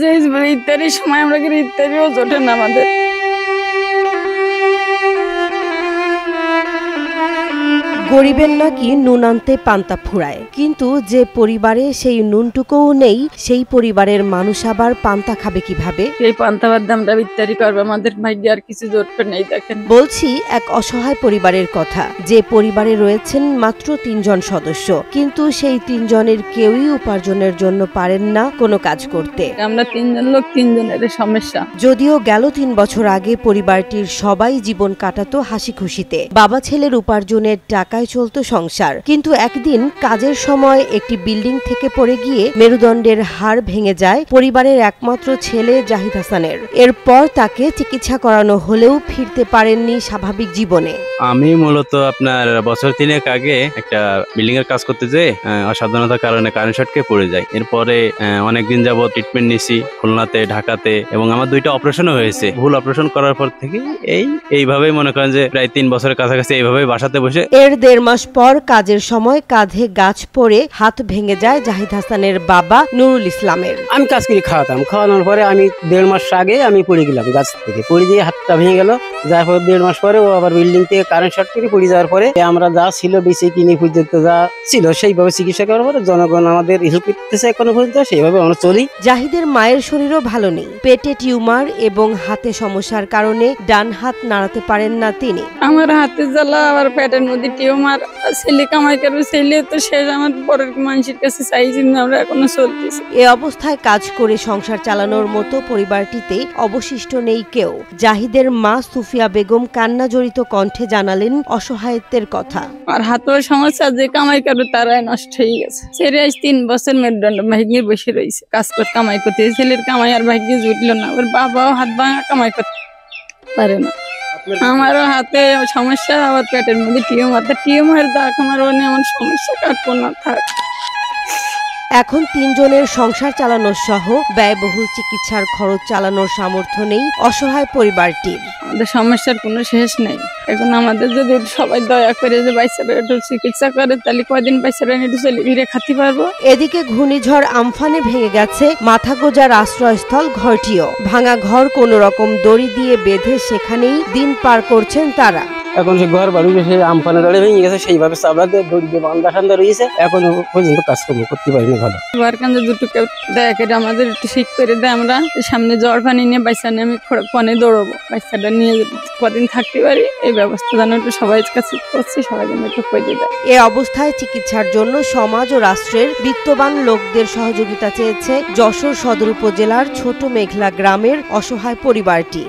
যে ইত্যাদির সময় আমরা ইত্যাদিও জোটে না আমাদের। গরিবের নাকি নুন আনতে পান্তা ফুরায়, কিন্তু যে পরিবারে সেই নুনটুকুও নেই সেই পরিবারের মানুষ আবার পান্তা খাবে কিভাবে? এই পান্তা ভাত আমরা ইত্যাদি করবো, আমাদের ভাগ্যে আর কিছু জোটবে নেই। দেখেন, বলছি এক অসহায় পরিবারের কথা, যে পরিবারে রয়েছেন মাত্র 3 জন সদস্য, কিন্তু সেই 3 জনের কেউই উপার্জনের জন্য পারেন না কোনো কাজ করতে। আমরা 3 জন লোক, 3 জনের সমস্যা। যদিও গেল 3 বছর আগে পরিবারটির সবাই জীবন কাটাতো হাসি খুশিতে, বাবা ছেলের উপার্জনের টাকায় চলতো সংসার। কিন্তু একদিন কাজের সময় একটি বিল্ডিং থেকে পড়ে গিয়ে মেরুদণ্ডের হাড় ভেঙে যায় পরিবারের একমাত্র ছেলে জাহিদ হাসানের। এরপর তাকে চিকিৎসা করানো হলেও ফিরতে পারেননি স্বাভাবিক জীবনে। আমি মূলত আপনার বছর 3 আগে একটা বিল্ডিং এর কাজ করতে যেয়ে অসাবধানতার কারণে কারেন্ট শর্টকে পড়ে যায়। এরপরে অনেকদিন যাবত ট্রিটমেন্ট নিছি খুলনাতে, ঢাকাতে, এবং আমার 2টা অপারেশনও হয়েছে। ভুল অপারেশন করার পর থেকে এইভাবেই মনে করেন যে প্রায় 3 বছরের কাছাকাছি এইভাবেই বাসাতে বসে। এর 1.5 মাস পর কাজের সময় কাঁধে গাছ পড়ে হাত ভেঙে যায় জাহিদ হাসানের বাবা নুরুল ইসলামের। আমি কাজ করে খাওয়ানোর পরে আমি 1.5 মাস আগে আমি পড়ে গেলাম, গাছ থেকে পড়ে দিয়ে হাতটা ভেঙে গেল। যার পর 1.5 মাস পরে ও আবার বিল্ডিং থেকে কারেন্ট শর্ট করে পড়ে যাওয়ার পরে আমরা যা ছিল বেঁচে কিনে পর্যন্ত যা ছিল সেইভাবে চিকিৎসা করার পরে জনগণ আমাদের হেল্প করতেছে এখনো পর্যন্ত, সেইভাবে আমরা চলি। জাহিদের মায়ের শরীরও ভালো নেই, পেটে টিউমার এবং হাতে সমস্যার কারণে ডান হাত নাড়াতে পারেন না তিনি। আমার হাতে জ্বালা, আবার পেটের মধ্যে টিউমার, ছেলে কামাই করবে, ছেলে তো শেষ। আমার পরের মানুষের কাছে চাইছি না, আমরা এখনো চলতেছি। এ অবস্থায় কাজ করে সংসার চালানোর মতো পরিবারটিতে অবশিষ্ট নেই কেউ। জাহিদের মা সুফিয়া বেগম কান্না জড়িত কণ্ঠে জানালেন অসহায়ত্বের কথা। আর হাতের সমস্যা, যে কামাই করবে তারাই নষ্ট হয়ে গেছে। ছেলে আজ 3 বছর মেরুদণ্ড ভাগ্যে বসে রয়েছে, কাজ করে কামাই করতে। ছেলের কামাই আর ভাগ্যে জুটলো না, ওর বাবাও হাত ভাঙা কামাই করতে পারে না। আমারও হাতে সমস্যা, আবার পেটের মধ্যে টিউমার দাগ। আমার এমন সমস্যা কাটবো না থাক। এখন 3 জনের সংসার চালানো সহ ব্যয়বহুল চিকিৎসার খরচ চালানোর সামর্থ্য নেই অসহায় পরিবারটির। আমাদের সমস্যার কোনো শেষ নেই। এখন আমাদের যদি সবাই দয়া করে যে বাচ্চারা একটু চিকিৎসা করে, তাহলে কয়দিন বাচ্চারা একটু চলে ফিরে খাতে পারবো। এদিকে ঘূর্ণিঝড় আমফানে ভেঙে গেছে মাথা গোজার আশ্রয়স্থল ঘরটিও। ভাঙা ঘর কোনো রকম দড়ি দিয়ে বেঁধে সেখানেই দিন পার করছেন তারা। এখন সে ঘর বাড়ি সেই আমফানে দড়ে ভেঙে গেছে, সেইভাবে চাবড়া দিয়ে দড়ি দিয়ে বান্ধা ঠান্ডা রয়েছে, এখনো পর্যন্ত কাজকর্ম করতে পারি না ভালো। বারকান্দে দুটো কেউ দয়া করে আমাদের একটু ঠিক করে দেয়, আমরা সামনে জ্বর পানি নিয়ে বাচ্চা নিয়ে আমি ফোনে দৌড়বো, বাচ্চাটা নিয়ে কদিন থাকতে পারি এই ব্যবস্থা যেন একটু সবাই কাছে করছি, সবাই যেন একটু করে দেয়। এ অবস্থায় চিকিৎসার জন্য সমাজ ও রাষ্ট্রের বিত্তবান লোকদের সহযোগিতা চেয়েছে যশোর সদর উপজেলার ছোট মেঘলা গ্রামের অসহায় পরিবারটি।